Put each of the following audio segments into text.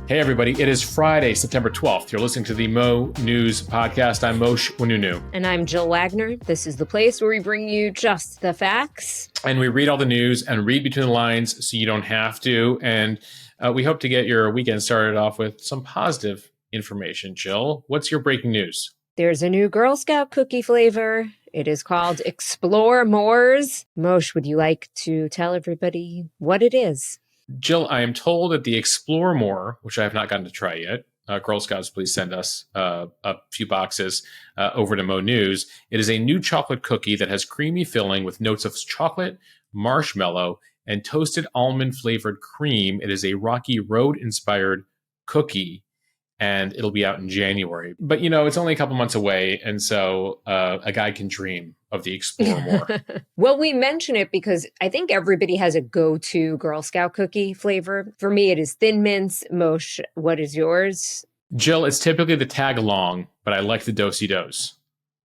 Hey, everybody. It is Friday, September 12th. You're listening to the Mo News Podcast. I'm Moshe Wanunu. And I'm Jill Wagner. This is the place where we bring you just the facts. And we read all the news and read between the lines so you don't have to. And we hope to get your weekend started off with some positive information. Jill, what's your breaking news? There's a new Girl Scout cookie flavor. It is called Explore More's. Moshe, would you like to tell everybody what it is? Jill, I am told that the Explore More, which I have not gotten to try yet, Girl Scouts, please send us a few boxes over to Mo News. It is a new chocolate cookie that has creamy filling with notes of chocolate, marshmallow, and toasted almond flavored cream. It is a Rocky Road inspired cookie, and it'll be out in January. But, you know, it's only a couple months away, and so a guy can dream of the Explore More. Well, we mention it because I think everybody has a go-to Girl Scout cookie flavor. For me, it is Thin Mints. Moshe, what is yours? Jill, it's typically the tag-along, but I like the do-si-dos.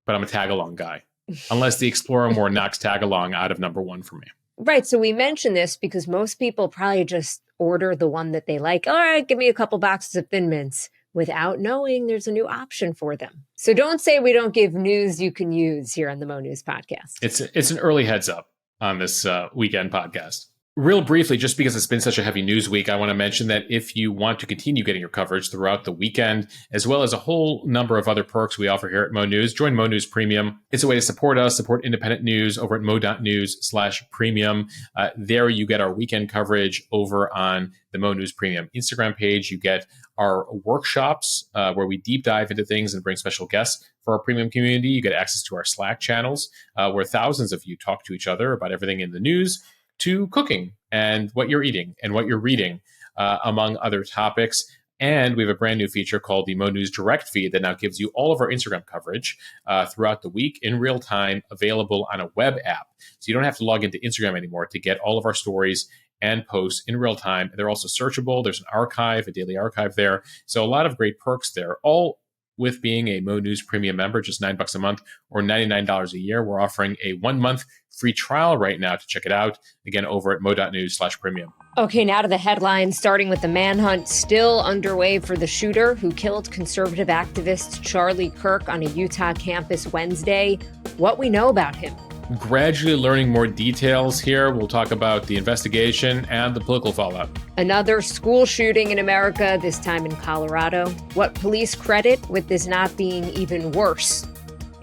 But I'm a tag-along guy. Unless the Explorer More knocks tag-along out of number one for me. Right. So we mention this because most people probably just order the one that they like. All right, give me a couple boxes of Thin Mints, without knowing there's a new option for them. So don't say we don't give news you can use here on the Mo News Podcast. It's an early heads up on this weekend podcast. Real briefly, just because it's been such a heavy news week, I want to mention that if you want to continue getting your coverage throughout the weekend, as well as a whole number of other perks we offer here at Mo News, join Mo News Premium. It's a way to support us, support independent news over at mo.news/premium. There you get our weekend coverage over on the Mo News Premium Instagram page. You get our workshops where we deep dive into things and bring special guests for our premium community. You get access to our Slack channels where thousands of you talk to each other about everything in the news, to cooking and what you're eating and what you're reading, among other topics. And we have a brand new feature called the Mo News Direct Feed that now gives you all of our Instagram coverage throughout the week in real time, available on a web app. So you don't have to log into Instagram anymore to get all of our stories and posts in real time. They're also searchable. There's an archive, a daily archive there. So a lot of great perks there, all with being a Mo News Premium member, just $9 a month or $99 a year. We're offering a 1-month free trial right now to check it out. Again, over at mo.news/premium. Okay, now to the headlines, starting with the manhunt still underway for the shooter who killed conservative activist Charlie Kirk on a Utah campus Wednesday. What we know about him. Gradually learning more details here. We'll talk about the investigation and the political fallout. Another school shooting in America, this time in Colorado. What police credit with this not being even worse.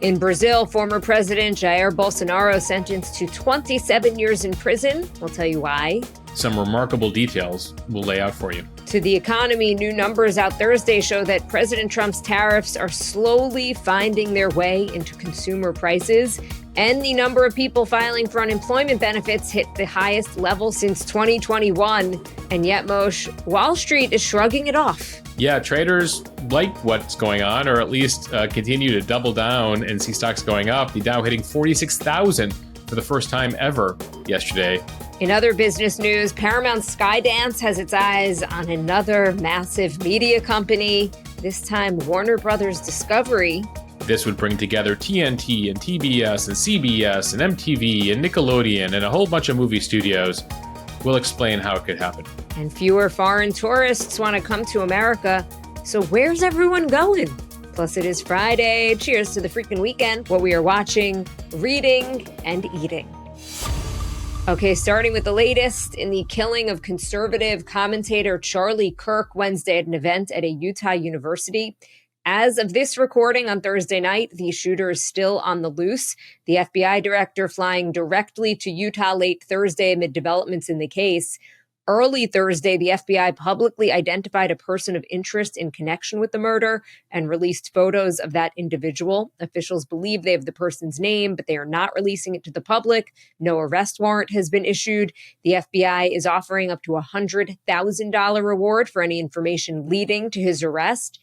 In Brazil, former President Jair Bolsonaro sentenced to 27 years in prison. We'll tell you why. Some remarkable details we'll lay out for you. To the economy, new numbers out Thursday show that President Trump's tariffs are slowly finding their way into consumer prices. And the number of people filing for unemployment benefits hit the highest level since 2021. And yet, Moshe, Wall Street is shrugging it off. Yeah, traders like what's going on, or at least continue to double down and see stocks going up. The Dow hitting 46,000 for the first time ever yesterday. In other business news, Paramount Skydance has its eyes on another massive media company, this time Warner Brothers Discovery. This would bring together TNT and TBS and CBS and MTV and Nickelodeon and a whole bunch of movie studios. We'll explain how it could happen. And fewer foreign tourists want to come to America. So where's everyone going? Plus, it is Friday. Cheers to the freaking weekend. What we are watching, reading, and eating. Okay, starting with the latest in the killing of conservative commentator Charlie Kirk Wednesday at an event at a Utah university. As of this recording on Thursday night, the shooter is still on the loose. The FBI director flying directly to Utah late Thursday amid developments in the case. Early Thursday, the FBI publicly identified a person of interest in connection with the murder and released photos of that individual. Officials believe they have the person's name, but they are not releasing it to the public. No arrest warrant has been issued. The FBI is offering up to a $100,000 reward for any information leading to his arrest.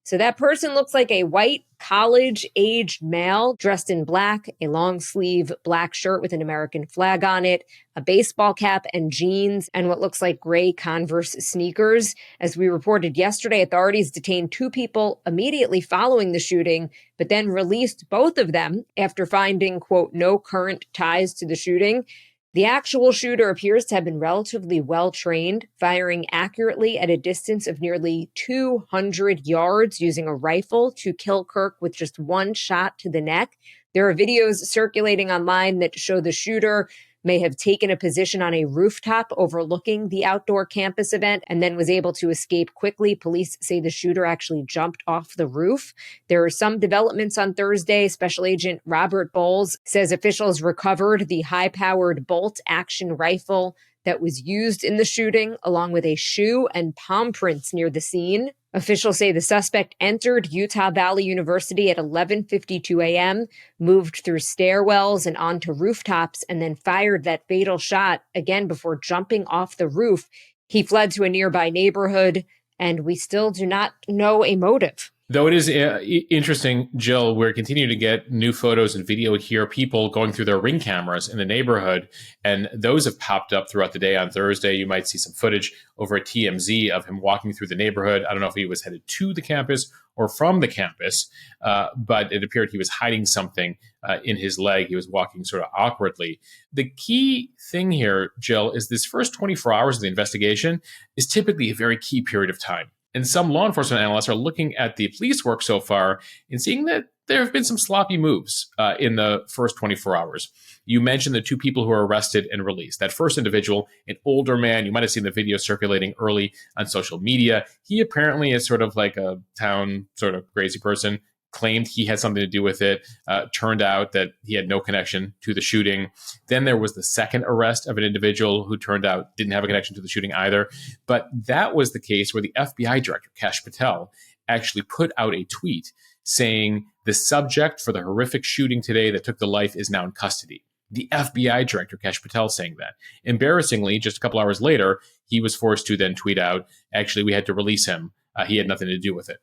So that person looks like a white college-aged male dressed in black, a long-sleeve black shirt with an American flag on it, a baseball cap and jeans, and what looks like gray Converse sneakers. As we reported yesterday, authorities detained 2 people immediately following the shooting, but then released both of them after finding, quote, no current ties to the shooting. The actual shooter appears to have been relatively well trained, firing accurately at a distance of nearly 200 yards using a rifle to kill Kirk with just one shot to the neck. There are videos circulating online that show the shooter may have taken a position on a rooftop overlooking the outdoor campus event and then was able to escape quickly. Police say the shooter actually jumped off the roof. There are some developments on Thursday. Special Agent Robert Bowles says officials recovered the high-powered bolt-action rifle that was used in the shooting, along with a shoe and palm prints near the scene. Officials say the suspect entered Utah Valley University at 11:52 a.m., moved through stairwells and onto rooftops, and then fired that fatal shot again before jumping off the roof. He fled to a nearby neighborhood, and we still do not know a motive. Though it is interesting, Jill, we're continuing to get new photos and video here, people going through their Ring cameras in the neighborhood, and those have popped up throughout the day. On Thursday, you might see some footage over at TMZ of him walking through the neighborhood. I don't know if he was headed to the campus or from the campus, but it appeared he was hiding something in his leg. He was walking sort of awkwardly. The key thing here, Jill, is this first 24 hours of the investigation is typically a very key period of time. And some law enforcement analysts are looking at the police work so far and seeing that there have been some sloppy moves in the first 24 hours. You mentioned the two people who were arrested and released. That first individual, an older man, you might have seen the video circulating early on social media. He apparently is sort of like a town sort of crazy person, claimed he had something to do with it. Turned out that he had no connection to the shooting. Then there was the second arrest of an individual who turned out didn't have a connection to the shooting either. But that was the case where the FBI director, Kash Patel, actually put out a tweet saying the subject for the horrific shooting today that took the life is now in custody. The FBI director, Kash Patel, saying that. Embarrassingly, just a couple hours later, he was forced to then tweet out, actually, we had to release him. He had nothing to do with it.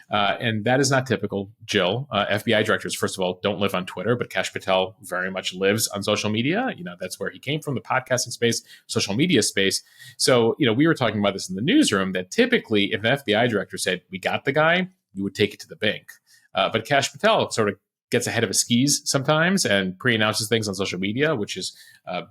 And that is not typical, Jill. FBI directors, first of all, don't live on Twitter, but Kash Patel very much lives on social media. You know, that's where he came from, the podcasting space, social media space. So, you know, we were talking about this in the newsroom that typically if an FBI director said, we got the guy, you would take it to the bank. But Kash Patel sort of gets ahead of his skis sometimes and pre-announces things on social media, which has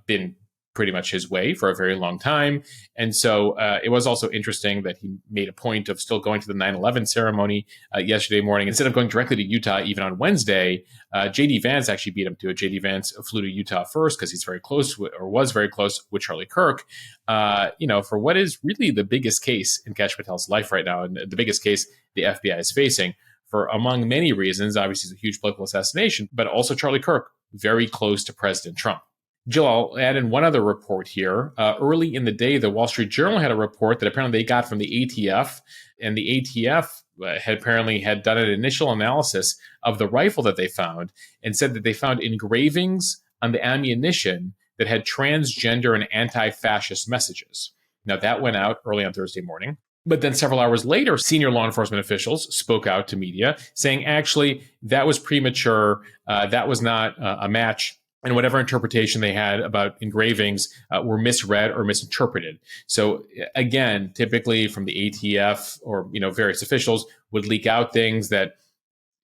been pretty much his way for a very long time. And so it was also interesting that he made a point of still going to the 9/11 ceremony yesterday morning. Instead of going directly to Utah, even on Wednesday, J.D. Vance actually beat him to it. J.D. Vance flew to Utah first because he's very close or was very close with Charlie Kirk, for what is really the biggest case in Kash Patel's life right now, and the biggest case the FBI is facing for, among many reasons. Obviously, it's a huge political assassination, but also Charlie Kirk, very close to President Trump. Jill, I'll add in one other report here. Early in the day, the Wall Street Journal had a report that apparently they got from the ATF, and the ATF had done an initial analysis of the rifle that they found and said that they found engravings on the ammunition that had transgender and anti-fascist messages. Now, that went out early on Thursday morning. But then several hours later, senior law enforcement officials spoke out to media saying, actually, that was premature. That was not a match. And whatever interpretation they had about engravings were misread or misinterpreted. So again, typically from the ATF or various officials would leak out things that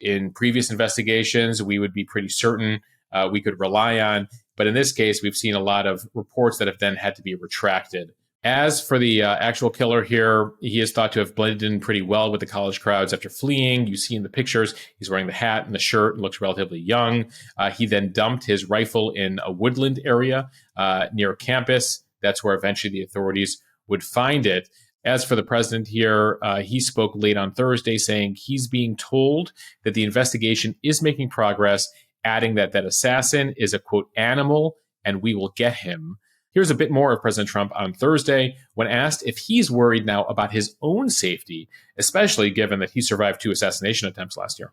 in previous investigations we would be pretty certain we could rely on. But in this case, we've seen a lot of reports that have then had to be retracted. As for the actual killer here, he is thought to have blended in pretty well with the college crowds after fleeing. You see in the pictures, he's wearing the hat and the shirt and looks relatively young. He then dumped his rifle in a woodland area near campus. That's where eventually the authorities would find it. As for the president here, he spoke late on Thursday saying he's being told that the investigation is making progress, adding that that assassin is a, quote, animal, and we will get him. Here's a bit more of President Trump on Thursday when asked if he's worried now about his own safety, especially given that he survived 2 assassination attempts last year.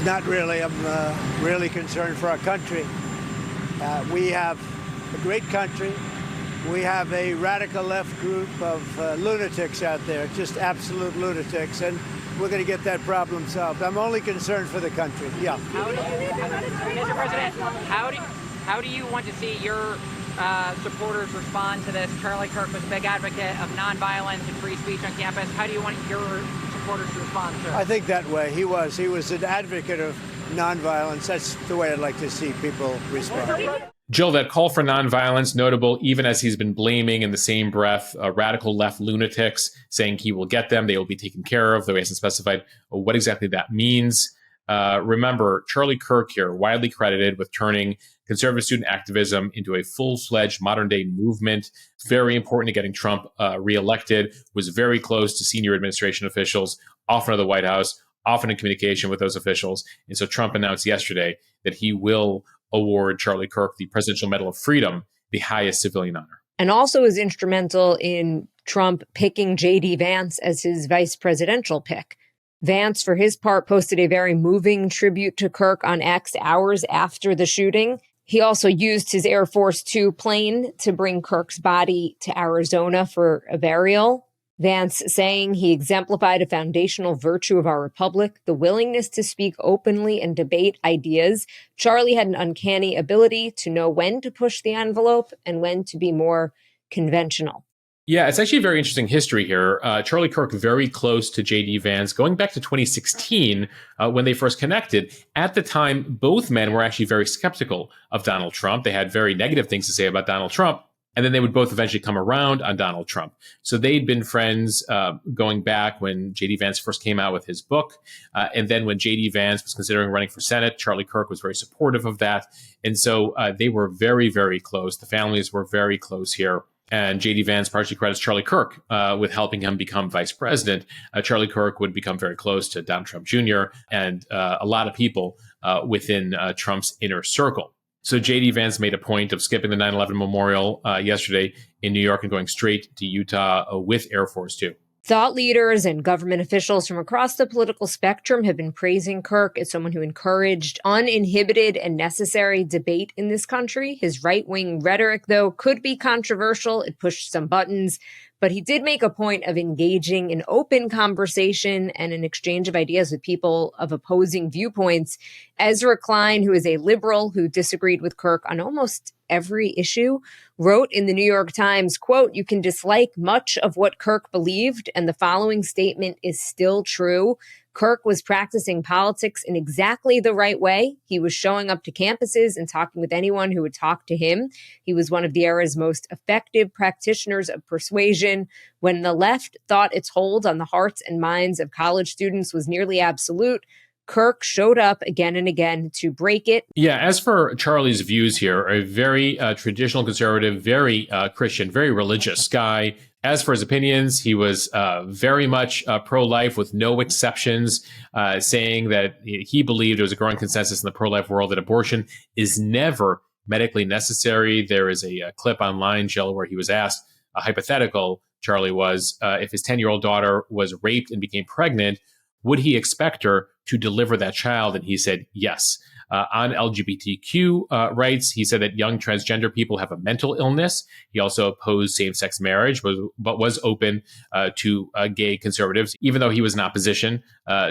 Not really. I'm really concerned for our country. We have a great country. We have a radical left group of lunatics out there, just absolute lunatics, and we're going to get that problem solved. I'm only concerned for the country. Yeah. Mr. President, how do you want to see your supporters respond to this? Charlie Kirk was a big advocate of nonviolence and free speech on campus. How do you want your supporters to respond, sir? I think that way. He was an advocate of nonviolence. That's the way I'd like to see people respond. Jill, that call for nonviolence, notable even as he's been blaming in the same breath radical left lunatics, saying he will get them, they will be taken care of, though he hasn't specified what exactly that means. Remember, Charlie Kirk here, widely credited with turning conservative student activism into a full-fledged modern-day movement, very important to getting Trump reelected, was very close to senior administration officials, often at the White House, often in communication with those officials. And so Trump announced yesterday that he will award Charlie Kirk the Presidential Medal of Freedom, the highest civilian honor. And also is instrumental in Trump picking J.D. Vance as his vice presidential pick. Vance, for his part, posted a very moving tribute to Kirk on X hours after the shooting. He also used his Air Force Two plane to bring Kirk's body to Arizona for a burial. Vance saying he exemplified a foundational virtue of our republic, the willingness to speak openly and debate ideas. Charlie had an uncanny ability to know when to push the envelope and when to be more conventional. Yeah, it's actually a very interesting history here. Charlie Kirk very close to J.D. Vance, going back to 2016 when they first connected. At the time, both men were actually very skeptical of Donald Trump. They had very negative things to say about Donald Trump. And then they would both eventually come around on Donald Trump. So they'd been friends going back when J.D. Vance first came out with his book. And then when J.D. Vance was considering running for Senate, Charlie Kirk was very supportive of that. And so they were very, very close. The families were very close here. And J.D. Vance partially credits Charlie Kirk with helping him become vice president. Charlie Kirk would become very close to Donald Trump Jr. and a lot of people within Trump's inner circle. So J.D. Vance made a point of skipping the 9/11 memorial yesterday in New York and going straight to Utah with Air Force Two. Thought leaders and government officials from across the political spectrum have been praising Kirk as someone who encouraged uninhibited and necessary debate in this country. His right-wing rhetoric, though, could be controversial. It pushed some buttons. But he did make a point of engaging in open conversation and an exchange of ideas with people of opposing viewpoints. Ezra Klein, who is a liberal who disagreed with Kirk on almost every issue, wrote in the New York Times, quote, "You can dislike much of what Kirk believed, and the following statement is still true. Kirk was practicing politics in exactly the right way. He was showing up to campuses and talking with anyone who would talk to him. He was one of the era's most effective practitioners of persuasion. When the left thought its hold on the hearts and minds of college students was nearly absolute, Kirk showed up again and again to break it." Yeah, as for Charlie's views here, a very traditional conservative, very Christian, very religious guy. As for his opinions, he was very much pro-life with no exceptions, saying that he believed there was a growing consensus in the pro-life world that abortion is never medically necessary. There is a clip online, Jill, where he was asked, a hypothetical, Charlie was, if his 10-year-old daughter was raped and became pregnant, would he expect her to deliver that child? And he said yes. On LGBTQ rights, he said that young transgender people have a mental illness. He also opposed same-sex marriage, but was open to gay conservatives, even though he was in opposition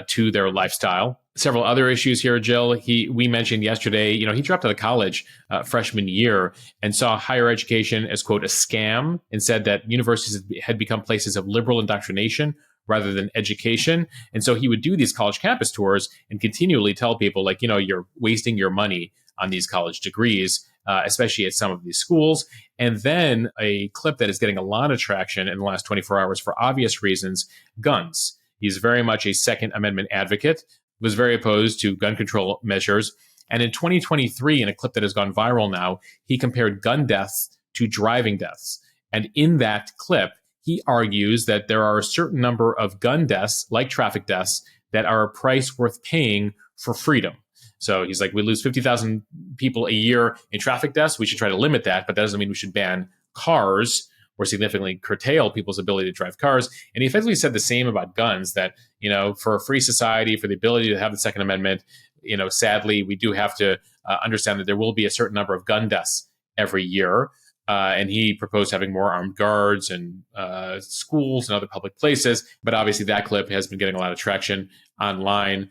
to their lifestyle. Several other issues here, Jill. We mentioned yesterday, he dropped out of college freshman year and saw higher education as, quote, a scam, and said that universities had become places of liberal indoctrination rather than education. And so he would do these college campus tours and continually tell people, like, you're wasting your money on these college degrees, especially at some of these schools. And then a clip that is getting a lot of traction in the last 24 hours for obvious reasons, guns. He's very much a Second Amendment advocate, was very opposed to gun control measures. And in 2023, in a clip that has gone viral now, he compared gun deaths to driving deaths. And in that clip, he argues that there are a certain number of gun deaths, like traffic deaths, that are a price worth paying for freedom. So he's like, we lose 50,000 people a year in traffic deaths. We should try to limit that, but that doesn't mean we should ban cars or significantly curtail people's ability to drive cars. And he effectively said the same about guns, that, for a free society, for the ability to have the Second Amendment, sadly, we do have to understand that there will be a certain number of gun deaths every year. And he proposed having more armed guards and schools and other public places. But obviously that clip has been getting a lot of traction online.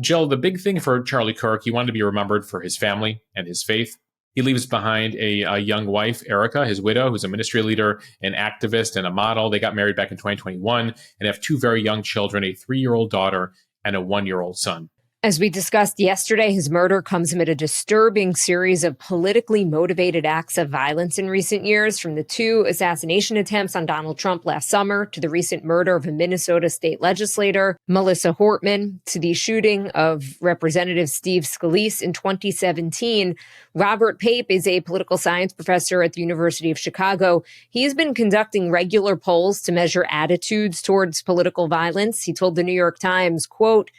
Jill, the big thing for Charlie Kirk, he wanted to be remembered for his family and his faith. He leaves behind a young wife, Erica, his widow, who's a ministry leader, an activist, and a model. They got married back in 2021 and have two very young children, a 3-year-old daughter and a 1-year-old son. As we discussed yesterday, his murder comes amid a disturbing series of politically motivated acts of violence in recent years, from the 2 assassination attempts on Donald Trump last summer to the recent murder of a Minnesota state legislator, Melissa Hortman, to the shooting of Representative Steve Scalise in 2017. Robert Pape is a political science professor at the University of Chicago. He's been conducting regular polls to measure attitudes towards political violence. He told the New York Times, quote,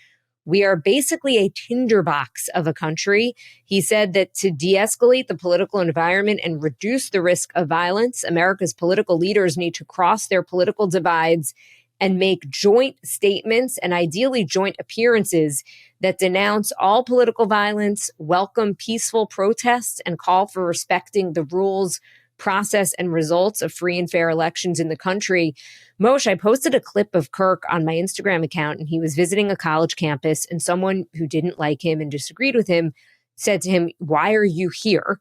"We are basically a tinderbox of a country." He said that to de-escalate the political environment and reduce the risk of violence, America's political leaders need to cross their political divides and make joint statements and ideally joint appearances that denounce all political violence, welcome peaceful protests, and call for respecting the rules, process, and results of free and fair elections in the country. Moshe, I posted a clip of Kirk on my Instagram account, and he was visiting a college campus, and someone who didn't like him and disagreed with him said to him, "Why are you here?"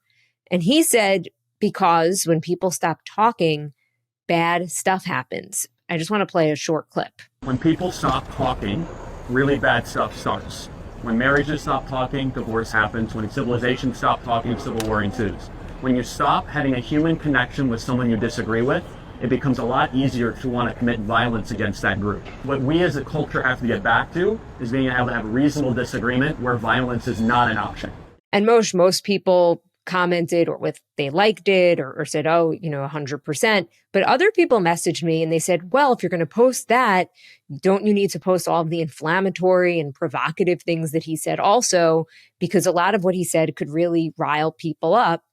And he said, "Because when people stop talking, bad stuff happens." I just want to play a short clip. When people stop talking, really bad stuff starts. When marriages stop talking, divorce happens. When civilizations stop talking, civil war ensues. When you stop having a human connection with someone you disagree with, it becomes a lot easier to want to commit violence against that group. What we as a culture have to get back to is being able to have reasonable disagreement where violence is not an option. And most people commented or they liked it or said, oh, 100%. But other people messaged me and they said, well, if you're going to post that, don't you need to post all of the inflammatory and provocative things that he said also? Because a lot of what he said could really rile people up,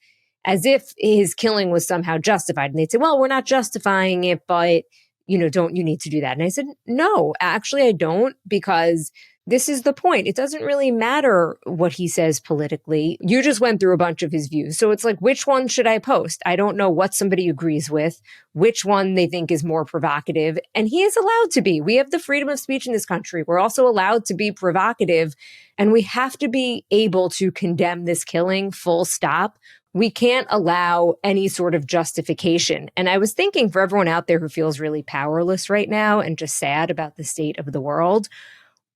as if his killing was somehow justified. And they'd say, well, we're not justifying it, but, don't you need to do that? And I said, no, actually, I don't, because this is the point. It doesn't really matter what he says politically. You just went through a bunch of his views. So it's like, which one should I post? I don't know what somebody agrees with, which one they think is more provocative. And he is allowed to be. We have the freedom of speech in this country. We're also allowed to be provocative. And we have to be able to condemn this killing, full stop. We can't allow any sort of justification. And I was thinking, for everyone out there who feels really powerless right now and just sad about the state of the world,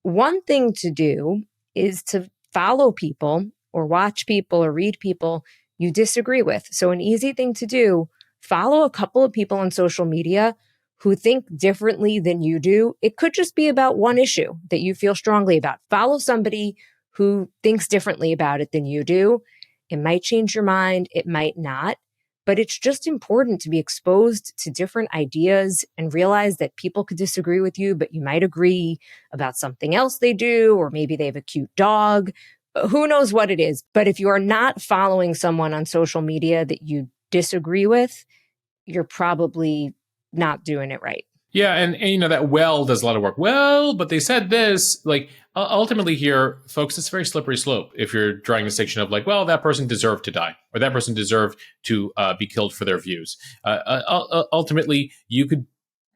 one thing to do is to follow people or watch people or read people you disagree with. So an easy thing to do, follow a couple of people on social media who think differently than you do. It could just be about one issue that you feel strongly about. Follow somebody who thinks differently about it than you do. It might change your mind. It might not. But it's just important to be exposed to different ideas and realize that people could disagree with you, but you might agree about something else they do, or maybe they have a cute dog. Who knows what it is? But if you are not following someone on social media that you disagree with, you're probably not doing it right. Yeah, and that well does a lot of work. Well, but they said this. Like, ultimately here, folks, it's a very slippery slope if you're drawing a distinction of like, well, that person deserved to die or that person deserved to be killed for their views. Ultimately, you could,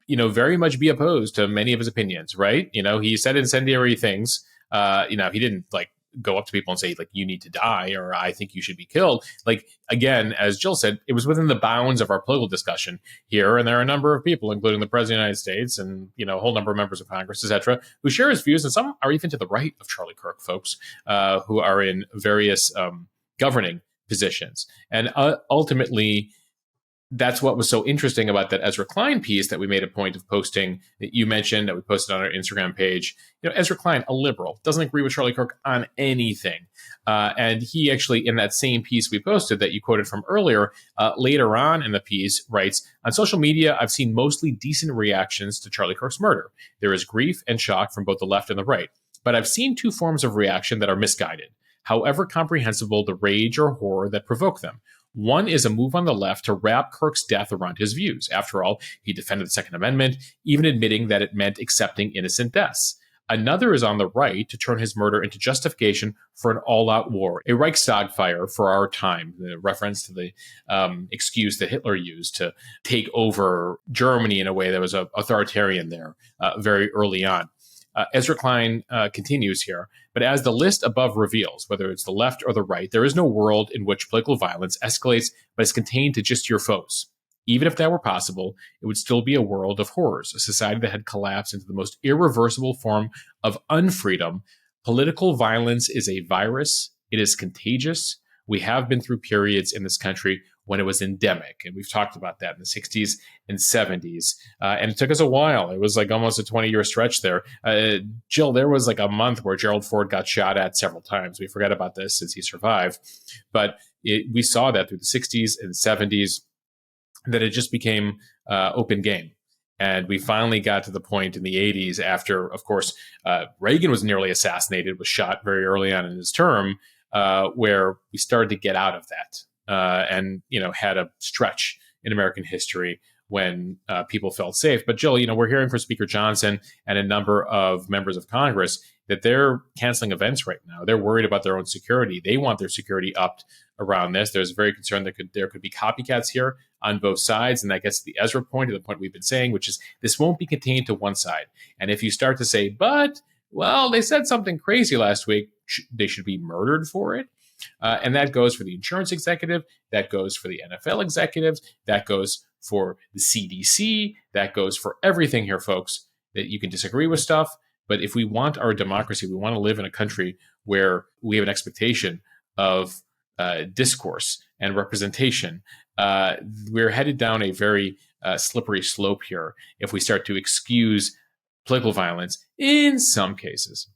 very much be opposed to many of his opinions, right? He said incendiary things. He didn't like go up to people and say, like, you need to die or I think you should be killed. Like, again, as Jill said, it was within the bounds of our political discussion here. And there are a number of people, including the President of the United States and, a whole number of members of Congress, et cetera, who share his views. And some are even to the right of Charlie Kirk, folks, who are in various governing positions. And ultimately, that's what was so interesting about that Ezra Klein piece that we made a point of posting, that you mentioned, that we posted on our Instagram page. Ezra Klein, a liberal, doesn't agree with Charlie Kirk on anything. And he actually, in that same piece we posted that you quoted from earlier, later on in the piece, writes, on social media, I've seen mostly decent reactions to Charlie Kirk's murder. There is grief and shock from both the left and the right. But I've seen two forms of reaction that are misguided, however comprehensible the rage or horror that provoke them. One is a move on the left to wrap Kirk's death around his views. After all, he defended the Second Amendment, even admitting that it meant accepting innocent deaths. Another is on the right to turn his murder into justification for an all-out war, a Reichstag fire for our time, the reference to the excuse that Hitler used to take over Germany in a way that was authoritarian there very early on. Ezra Klein continues here, but as the list above reveals, whether it's the left or the right, there is no world in which political violence escalates but is contained to just your foes. Even if that were possible, it would still be a world of horrors, a society that had collapsed into the most irreversible form of unfreedom Political violence is a virus. It is contagious. We have been through periods in this country when it was endemic, and we've talked about that in the 60s and 70s. And it took us a while. It was like almost a 20-year stretch there. Jill, there was like a month where Gerald Ford got shot at several times. We forget about this since he survived. But we saw that through the 60s and 70s, that it just became open game. And we finally got to the point in the 80s after, of course, Reagan was nearly assassinated, was shot very early on in his term, where we started to get out of that and, had a stretch in American history when people felt safe. But Jill, we're hearing from Speaker Johnson and a number of members of Congress that they're canceling events right now. They're worried about their own security. They want their security upped around this. There's very concerned that there could be copycats here on both sides. And that gets to the Ezra point, or the point we've been saying, which is this won't be contained to one side. And if you start to say, they said something crazy last week, they should be murdered for it. And that goes for the insurance executive. That goes for the NFL executives. That goes for the CDC. That goes for everything here, folks, that you can disagree with stuff. But if we want our democracy, we want to live in a country where we have an expectation of discourse and representation. We're headed down a very slippery slope here if we start to excuse political violence in some cases.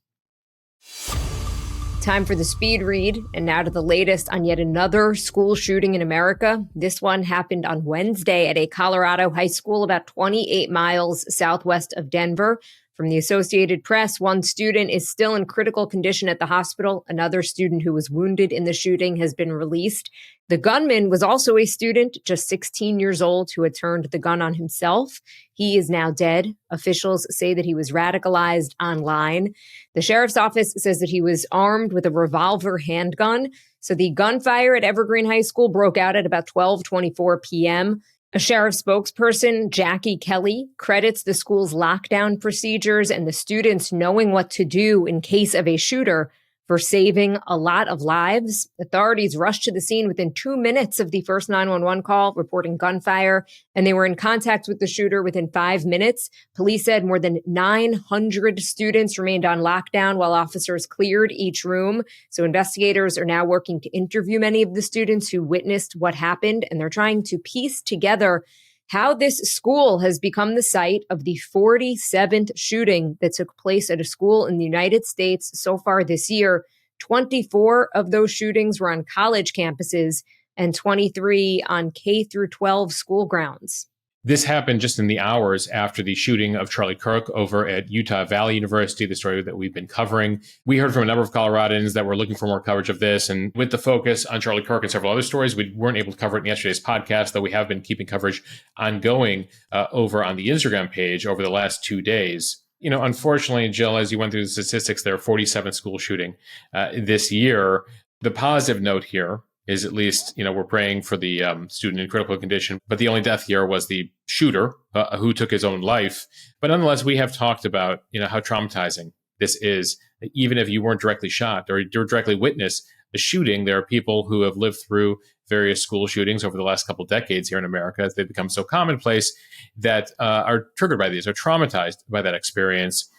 Time for the speed read, and now to the latest on yet another school shooting in America. This one happened on Wednesday at a Colorado high school about 28 miles southwest of Denver. From the Associated Press, one student is still in critical condition at the hospital. Another student who was wounded in the shooting has been released. The gunman was also a student, just 16 years old, who had turned the gun on himself. He is now dead. Officials say that he was radicalized online. The sheriff's office says that he was armed with a revolver handgun. So the gunfire at Evergreen High School broke out at about 12:24 p.m. A sheriff spokesperson, Jackie Kelly, credits the school's lockdown procedures and the students knowing what to do in case of a shooter for saving a lot of lives. Authorities rushed to the scene within 2 minutes of the first 911 call, reporting gunfire, and they were in contact with the shooter within 5 minutes. Police said more than 900 students remained on lockdown while officers cleared each room. So investigators are now working to interview many of the students who witnessed what happened, and they're trying to piece together how this school has become the site of the 47th shooting that took place at a school in the United States so far this year. 24 of those shootings were on college campuses and 23 on K through 12 school grounds. This happened just in the hours after the shooting of Charlie Kirk over at Utah Valley University, the story that we've been covering. We heard from a number of Coloradans that were looking for more coverage of this. And with the focus on Charlie Kirk and several other stories, we weren't able to cover it in yesterday's podcast, though we have been keeping coverage ongoing over on the Instagram page over the last 2 days. Unfortunately, Jill, as you went through the statistics, there are 47 school shooting this year. The positive note here is at least, we're praying for the student in critical condition. But the only death here was the shooter who took his own life. But nonetheless, we have talked about, how traumatizing this is. Even if you weren't directly shot or you directly witnessed a shooting, there are people who have lived through various school shootings over the last couple of decades here in America. They've become so commonplace that are triggered by these, are traumatized by that experience.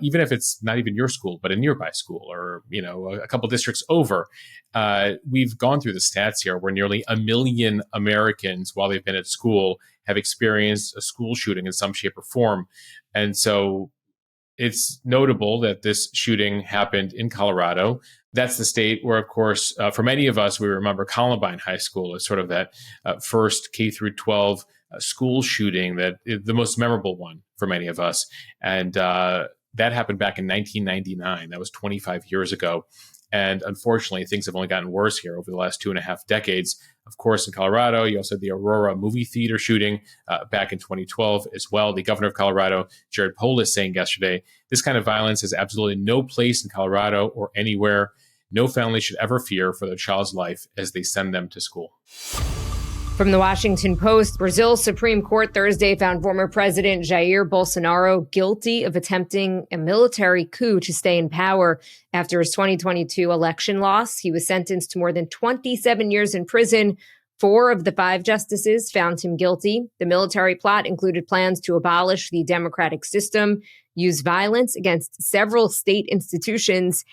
Even if it's not even your school, but a nearby school or, a couple districts over. We've gone through the stats here where nearly 1 million Americans, while they've been at school, have experienced a school shooting in some shape or form. And so it's notable that this shooting happened in Colorado. That's the state where, of course, for many of us, we remember Columbine High School as sort of that first K through 12 school shooting, that the most memorable one for many of us. And that happened back in 1999. That was 25 years ago. And unfortunately, things have only gotten worse here over the last 2.5 decades. Of course, in Colorado, you also had the Aurora movie theater shooting back in 2012 as well. The governor of Colorado, Jair Bolsonaro, saying yesterday, this kind of violence has absolutely no place in Colorado or anywhere. No family should ever fear for their child's life as they send them to school. From the Washington Post, Brazil's Supreme Court Thursday found former President Jair Bolsonaro guilty of attempting a military coup to stay in power after his 2022 election loss. He was sentenced to more than 27 years in prison. 4 of the 5 justices found him guilty. The military plot included plans to abolish the democratic system, use violence against several state institutions,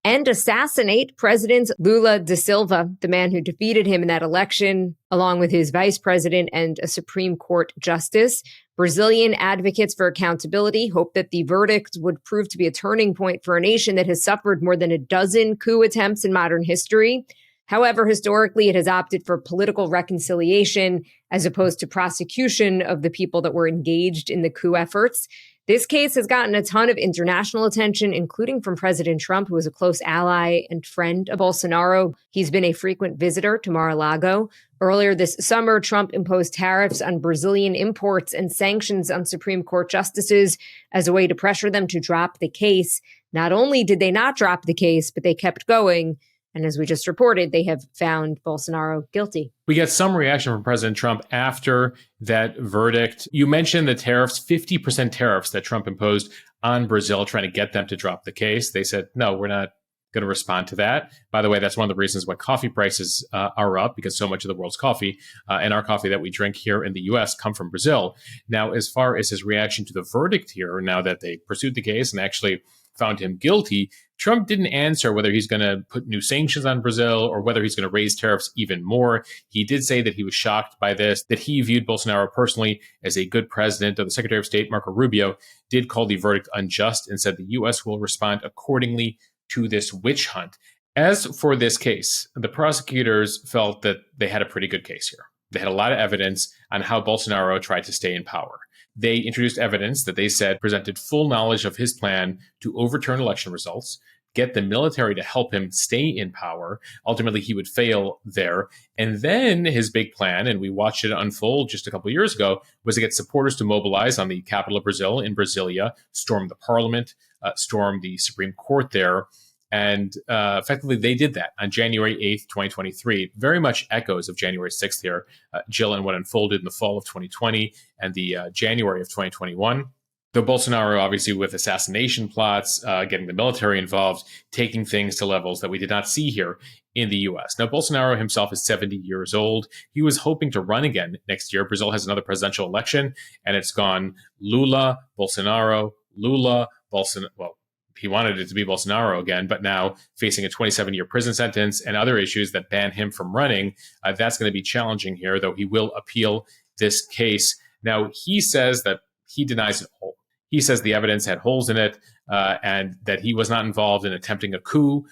and assassinate President Lula da Silva, the man who defeated him in that election, along with his vice president and a Supreme Court justice. Brazilian advocates for accountability hope that the verdict would prove to be a turning point for a nation that has suffered more than a dozen coup attempts in modern history. However, historically, it has opted for political reconciliation as opposed to prosecution of the people that were engaged in the coup efforts. This case has gotten a ton of international attention, including from President Trump, who is a close ally and friend of Bolsonaro. He's been a frequent visitor to Mar-a-Lago. Earlier this summer, Trump imposed tariffs on Brazilian imports and sanctions on Supreme Court justices as a way to pressure them to drop the case. Not only did they not drop the case, but they kept going. And as we just reported, they have found Bolsonaro guilty. We get some reaction from President Trump after that verdict. You mentioned the tariffs, 50% tariffs that Trump imposed on Brazil, trying to get them to drop the case. They said, no, we're not going to respond to that. By the way, that's one of the reasons why coffee prices are up, because so much of the world's coffee and our coffee that we drink here in the U.S. come from Brazil. Now, as far as his reaction to the verdict here, now that they pursued the case and actually found him guilty, Trump didn't answer whether he's going to put new sanctions on Brazil or whether he's going to raise tariffs even more. He did say that he was shocked by this, that he viewed Bolsonaro personally as a good president. The Secretary of State, Marco Rubio, did call the verdict unjust and said the U.S. will respond accordingly to this witch hunt. As for this case, the prosecutors felt that they had a pretty good case here. They had a lot of evidence on how Bolsonaro tried to stay in power. They introduced evidence that they said presented full knowledge of his plan to overturn election results, get the military to help him stay in power. Ultimately, he would fail there. And then his big plan, and we watched it unfold just a couple of years ago, was to get supporters to mobilize on the capital of Brazil, in Brasilia, storm the parliament, storm the Supreme Court there. And effectively, they did that on January 8th, 2023. Very much echoes of January 6th here, Jill, and what unfolded in the fall of 2020 and the January of 2021. Though Bolsonaro, obviously, with assassination plots, getting the military involved, taking things to levels that we did not see here in the U.S. Now, Bolsonaro himself is 70 years old. He was hoping to run again next year. Brazil has another presidential election, and it's gone Lula, Bolsonaro, Lula, Bolsonaro. Well, he wanted it to be Bolsonaro again, but now facing a 27-year prison sentence and other issues that ban him from running, that's going to be challenging here, though he will appeal this case. Now, he says that he denies it all. He says the evidence had holes in it and that he was not involved in attempting a coup,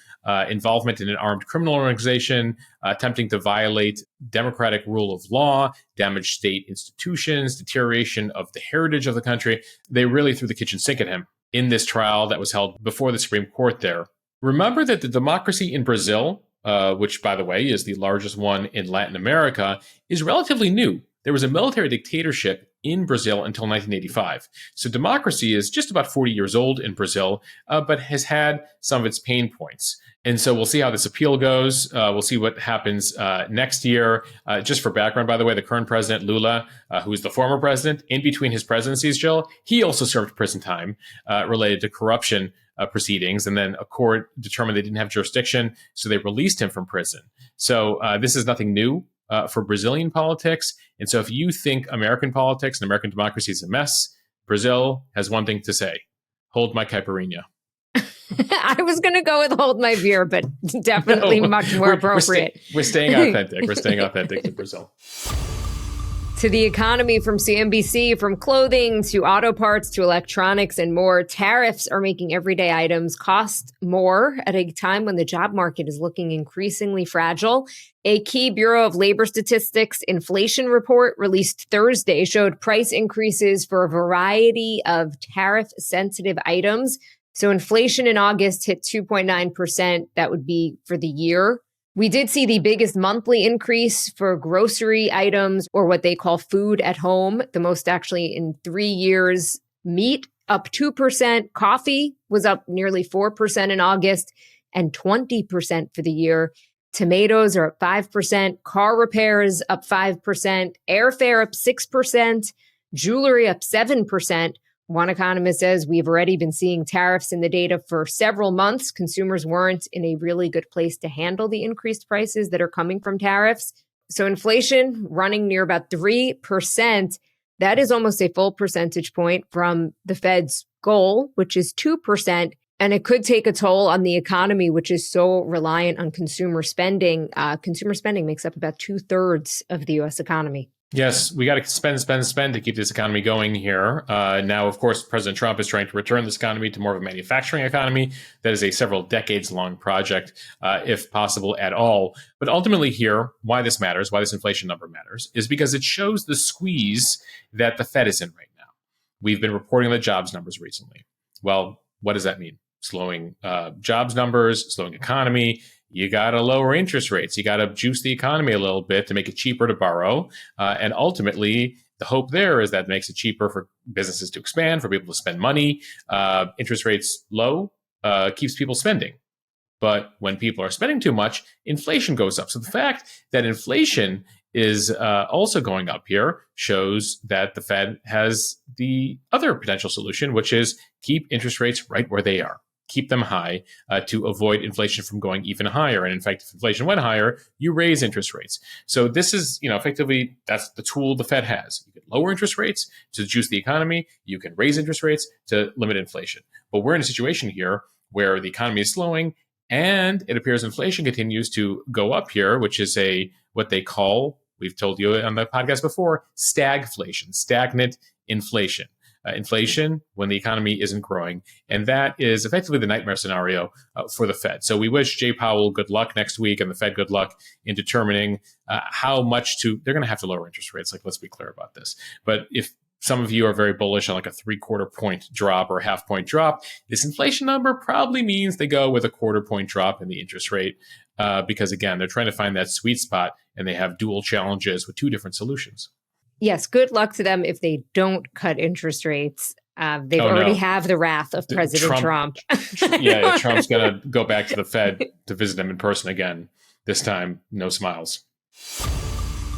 involvement in an armed criminal organization, attempting to violate democratic rule of law, damage state institutions, deterioration of the heritage of the country. They really threw the kitchen sink at him in this trial that was held before the Supreme Court there. Remember that the democracy in Brazil, which, by the way, is the largest one in Latin America, is relatively new. There was a military dictatorship in Brazil until 1985. So democracy is just about 40 years old in Brazil, but has had some of its pain points. And so we'll see how this appeal goes. We'll see what happens next year. Just for background, by the way, the current president, Lula, who is the former president, in between his presidencies, Jill, he also served prison time related to corruption proceedings. And then a court determined they didn't have jurisdiction, so they released him from prison. So this is nothing new for Brazilian politics. And so if you think American politics and American democracy is a mess, Brazil has one thing to say: hold my caipirinha. I was going to go with hold my beer, but definitely much more appropriate. We're staying authentic. We're staying authentic to Brazil. To the economy from CNBC, from clothing to auto parts to electronics and more, tariffs are making everyday items cost more at a time when the job market is looking increasingly fragile. A key Bureau of Labor Statistics inflation report released Thursday showed price increases for a variety of tariff-sensitive items. So inflation in August hit 2.9%. That would be for the year. We did see the biggest monthly increase for grocery items, or what they call food at home, the most actually in 3 years. Meat up 2%. Coffee was up nearly 4% in August and 20% for the year. Tomatoes are up 5%. Car repairs up 5%. Airfare up 6%. Jewelry up 7%. One economist says we've already been seeing tariffs in the data for several months. Consumers weren't in a really good place to handle the increased prices that are coming from tariffs. So inflation running near about 3%. That is almost a full percentage point from the Fed's goal, which is 2%. And it could take a toll on the economy, which is so reliant on consumer spending. Consumer spending makes up about 2/3 of the U.S. economy. Yes, we got to spend to keep this economy going here. Now, of course, President Trump is trying to return this economy to more of a manufacturing economy. That is a several decades-long project, if possible at all. But ultimately here, why this matters, why this inflation number matters, is because it shows the squeeze that the Fed is in right now. We've been reporting the jobs numbers recently. Well, what does that mean? Slowing jobs numbers, slowing economy. You got to lower interest rates. You got to juice the economy a little bit to make it cheaper to borrow. And ultimately, the hope there is that makes it cheaper for businesses to expand, for people to spend money. Interest rates low keeps people spending. But when people are spending too much, inflation goes up. So the fact that inflation is also going up here shows that the Fed has the other potential solution, which is keep interest rates right where they are. Keep them high to avoid inflation from going even higher. And in fact, if inflation went higher, you raise interest rates. So this is, effectively, that's the tool the Fed has. You can lower interest rates to juice the economy. You can raise interest rates to limit inflation. But we're in a situation here where the economy is slowing and it appears inflation continues to go up here, which is what they call, we've told you on the podcast before, stagflation, stagnant inflation. Inflation when the economy isn't growing. And that is effectively the nightmare scenario for the Fed. So we wish Jay Powell good luck next week and the Fed good luck in determining how much they're going to have to lower interest rates. Like, let's be clear about this. But if some of you are very bullish on like a 3/4 point drop or a 0.5 point drop, this inflation number probably means they go with a 1/4 point drop in the interest rate because, again, they're trying to find that sweet spot and they have dual challenges with two different solutions. Yes, good luck to them if they don't cut interest rates. They already have the wrath of President Trump. Trump's going to go back to the Fed to visit him in person again. This time, no smiles.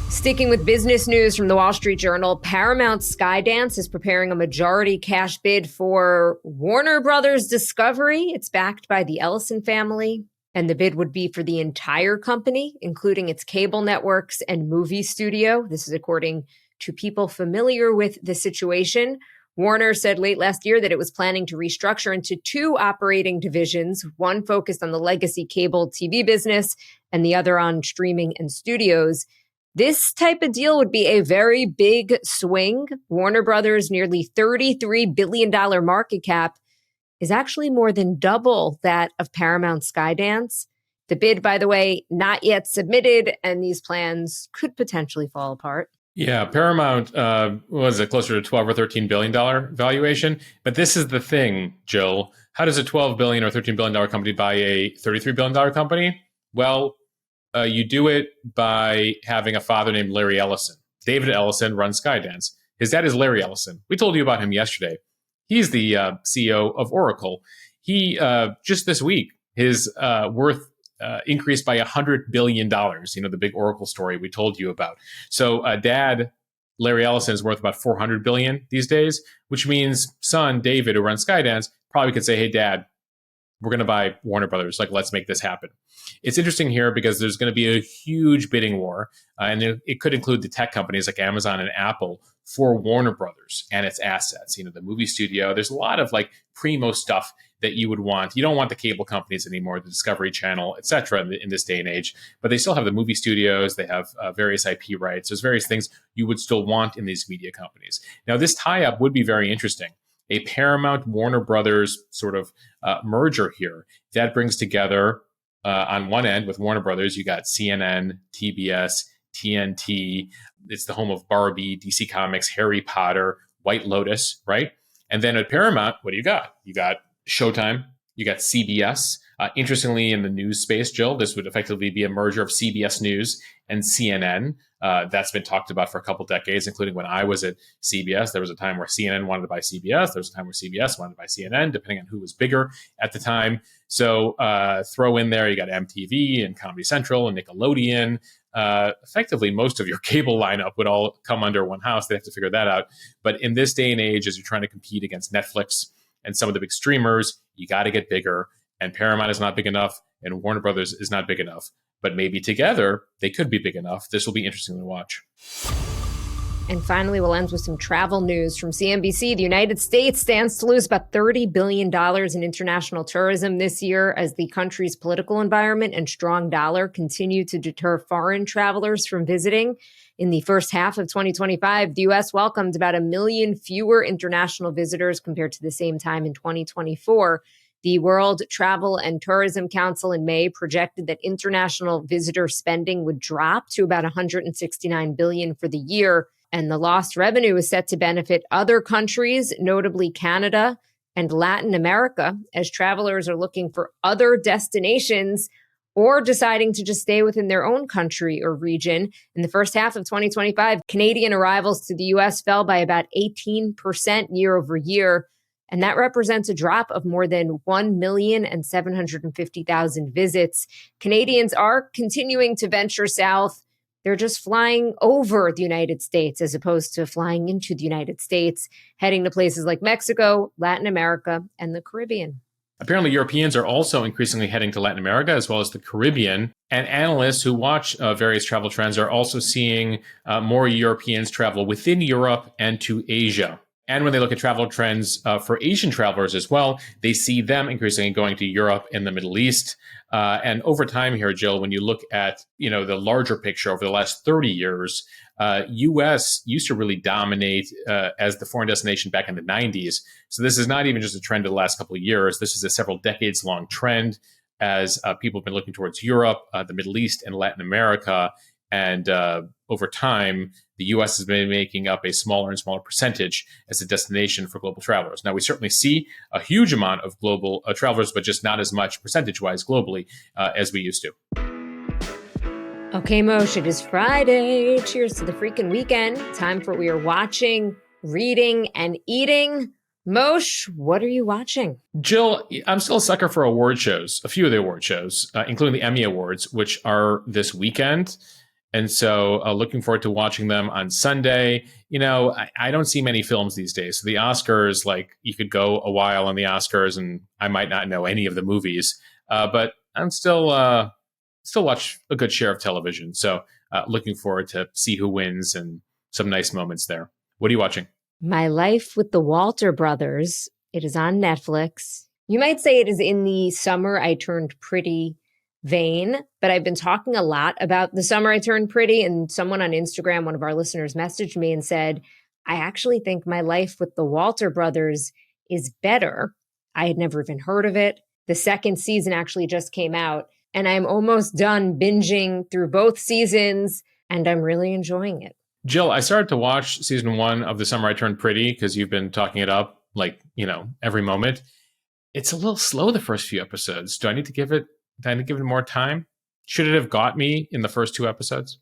Sticking with business news from the Wall Street Journal, Paramount Skydance is preparing a majority cash bid for Warner Brothers Discovery. It's backed by the Ellison family, and the bid would be for the entire company, including its cable networks and movie studio. This is according to people familiar with the situation. Warner said late last year that it was planning to restructure into two operating divisions, one focused on the legacy cable TV business and the other on streaming and studios. This type of deal would be a very big swing. Warner Brothers' nearly $33 billion market cap is actually more than double that of Paramount Skydance. The bid, by the way, not yet submitted, and these plans could potentially fall apart. Yeah, Paramount was it closer to $12 or $13 billion valuation. But this is the thing, Jill. How does a $12 billion or $13 billion company buy a $33 billion company? Well, you do it by having a father named Larry Ellison. David Ellison runs Skydance. His dad is Larry Ellison. We told you about him yesterday. He's the CEO of Oracle. He, just this week, his worth increased by $100 billion, the big Oracle story we told you about. So dad, Larry Ellison, is worth about $400 billion these days, which means son, David, who runs Skydance, probably could say, hey, dad, we're going to buy Warner Brothers. Like, let's make this happen. It's interesting here because there's going to be a huge bidding war, and it could include the tech companies like Amazon and Apple for Warner Brothers and its assets. The movie studio. There's a lot of like primo stuff that you would want. You don't want the cable companies anymore, the Discovery Channel, et cetera, in this day and age. But they still have the movie studios. They have various IP rights. There's various things you would still want in these media companies. Now, this tie-up would be very interesting. A Paramount Warner Brothers sort of merger here that brings together on one end with Warner Brothers, you got CNN, TBS, TNT. It's the home of Barbie, DC Comics, Harry Potter, White Lotus, right? And then at Paramount, what do you got? You got Showtime, you got CBS. Interestingly, in the news space, Jill, this would effectively be a merger of CBS News and CNN. That's been talked about for a couple decades, including when I was at CBS. There was a time where CNN wanted to buy CBS. There was a time where CBS wanted to buy CNN, depending on who was bigger at the time. So throw in there, you got MTV and Comedy Central and Nickelodeon. Effectively, most of your cable lineup would all come under one house. They have to figure that out. But in this day and age, as you're trying to compete against Netflix and some of the big streamers, you got to get bigger. And Paramount is not big enough, and Warner Brothers is not big enough. But maybe together, they could be big enough. This will be interesting to watch. And finally, we'll end with some travel news from CNBC. The United States stands to lose about $30 billion in international tourism this year as the country's political environment and strong dollar continue to deter foreign travelers from visiting. In the first half of 2025, the U.S. welcomed about 1 million fewer international visitors compared to the same time in 2024. The World Travel and Tourism Council in May projected that international visitor spending would drop to about $169 billion for the year. And the lost revenue is set to benefit other countries, notably Canada and Latin America, as travelers are looking for other destinations or deciding to just stay within their own country or region. In the first half of 2025, Canadian arrivals to the U.S. fell by about 18% year over year. And that represents a drop of more than 1,750,000 visits. Canadians are continuing to venture south. They're just flying over the United States as opposed to flying into the United States, heading to places like Mexico, Latin America, and the Caribbean. Apparently, Europeans are also increasingly heading to Latin America as well as the Caribbean. And analysts who watch various travel trends are also seeing more Europeans travel within Europe and to Asia. And when they look at travel trends for Asian travelers as well, they see them increasingly going to Europe and the Middle East. And over time here, Jill, when you look at the larger picture over the last 30 years, U.S. used to really dominate as the foreign destination back in the 90s. So this is not even just a trend of the last couple of years. This is a several decades long trend as people have been looking towards Europe, the Middle East, and Latin America. And over time, the U.S. has been making up a smaller and smaller percentage as a destination for global travelers. Now, we certainly see a huge amount of global travelers, but just not as much percentage-wise globally as we used to. Okay, Moshe, it is Friday. Cheers to the freaking weekend. Time for what we are watching, reading, and eating. Moshe, what are you watching? Jill, I'm still a sucker for award shows, a few of the award shows, including the Emmy Awards, which are this weekend. And so looking forward to watching them on Sunday. I don't see many films these days. So the Oscars, you could go a while on the Oscars and I might not know any of the movies, but I'm still watch a good share of television. So looking forward to see who wins and some nice moments there. What are you watching? My Life with the Walter Brothers. It is on Netflix. You might say it is in the summer I turned pretty vein, but I've been talking a lot about the summer I turned pretty, and someone on Instagram, one of our listeners, messaged me and said, I actually think My Life with the Walter Brothers is better. I had never even heard of it. The second season actually just came out, and I'm almost done binging through both seasons, and I'm really enjoying it. Jill, I started to watch season 1 of The Summer I Turned Pretty because you've been talking it up every moment. It's a little slow the first few episodes. Do I need to give it more time? Should it have got me in the first 2 episodes?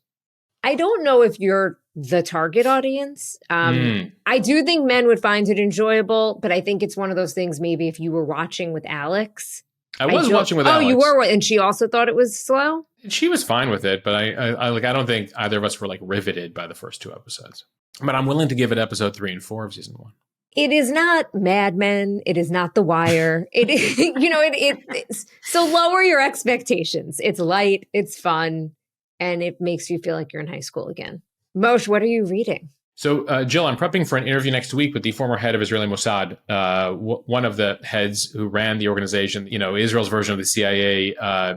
I don't know if you're the target audience. I do think men would find it enjoyable, but I think it's one of those things maybe if you were watching with Alex. I was watching with Alex. Oh, you were? And she also thought it was slow? She was fine with it, but I don't think either of us were riveted by the first 2 episodes. But I'm willing to give it episode 3 and 4 of season 1. It is not Mad Men. It is not The Wire. It is, so lower your expectations. It's light, it's fun, and it makes you feel like you're in high school again. Moshe, what are you reading? So, Jill, I'm prepping for an interview next week with the former head of Israeli Mossad, one of the heads who ran the organization, Israel's version of the CIA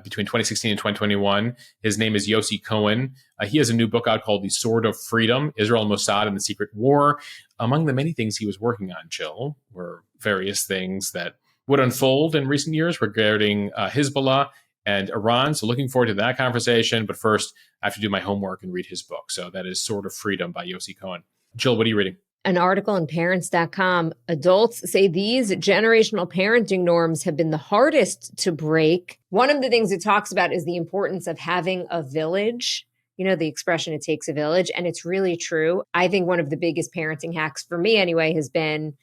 between 2016 and 2021. His name is Yossi Cohen. He has a new book out called The Sword of Freedom, Israel and Mossad and the Secret War. Among the many things he was working on, Jill, were various things that would unfold in recent years regarding Hezbollah and Iran. So looking forward to that conversation. But first, I have to do my homework and read his book. So that is Sword of Freedom by Yossi Cohen. Jill, what are you reading? An article in parents.com. Adults say these generational parenting norms have been the hardest to break. One of the things it talks about is the importance of having a village. The expression, it takes a village. And it's really true. I think one of the biggest parenting hacks for me anyway has been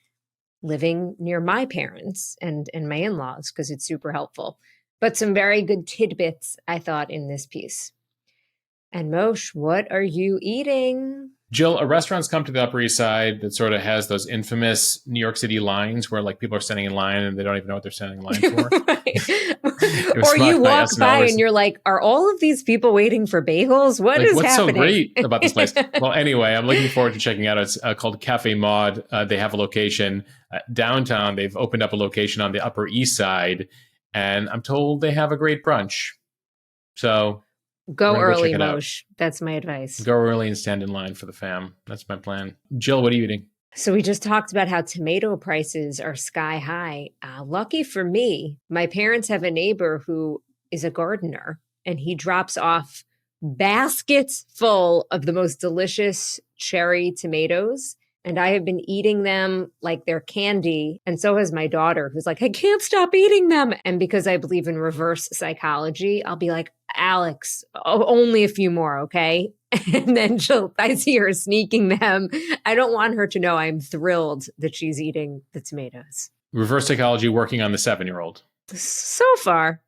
living near my parents and my in-laws because it's super helpful. But some very good tidbits, I thought, in this piece. And Moshe, what are you eating? Jill, a restaurant's come to the Upper East Side that sort of has those infamous New York City lines where like people are standing in line and they don't even know what they're standing in line for. Or you walk by and you're like, are all of these people waiting for bagels? What's happening? So great about this place? Well, anyway, I'm looking forward to checking out. It's called Cafe Maud. They have a location downtown. They've opened up a location on the Upper East Side, and I'm told they have a great brunch. So go early, Moshe. That's my advice. Go early and stand in line for the fam. That's my plan. Jill, what are you eating? So we just talked about how tomato prices are sky high. Lucky for me, my parents have a neighbor who is a gardener, and he drops off baskets full of the most delicious cherry tomatoes. And I have been eating them like they're candy. And so has my daughter, who's like, I can't stop eating them. And because I believe in reverse psychology, I'll be like, Alex, only a few more, okay? And then I see her sneaking them. I don't want her to know I'm thrilled that she's eating the tomatoes. Reverse psychology working on the 7-year-old. So far.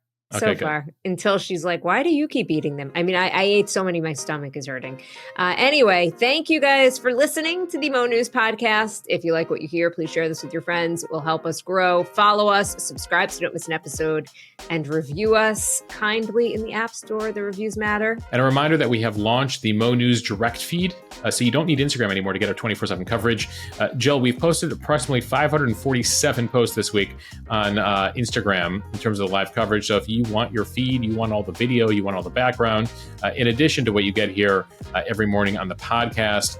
Until she's like, why do you keep eating them? I mean, I ate so many, my stomach is hurting. Anyway, thank you guys for listening to the Mo News podcast. If you like what you hear, please share this with your friends. It will help us grow. Follow us, subscribe so you don't miss an episode, and review us kindly in the App Store. The reviews matter. And a reminder that we have launched the Mo News direct feed, so you don't need Instagram anymore to get our 24/7 coverage. Jill, we've posted approximately 547 posts this week on Instagram in terms of the live coverage. So if you want your feed, you want all the video, you want all the background, in addition to what you get here every morning on the podcast,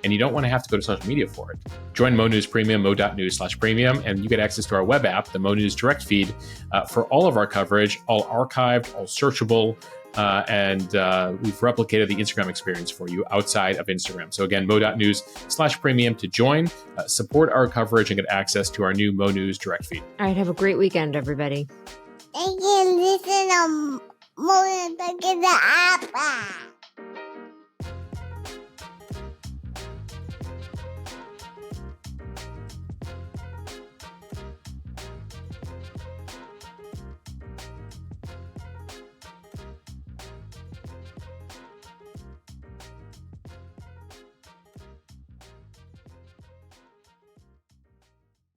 and you don't want to have to go to social media for it. Join Mo News Premium, mo.news/premium, and you get access to our web app, the Mo News Direct Feed, for all of our coverage, all archived, all searchable, and we've replicated the Instagram experience for you outside of Instagram. So again, mo.news/premium to join, support our coverage, and get access to our new Mo News Direct Feed. All right, have a great weekend, everybody. They can listen to more than the app.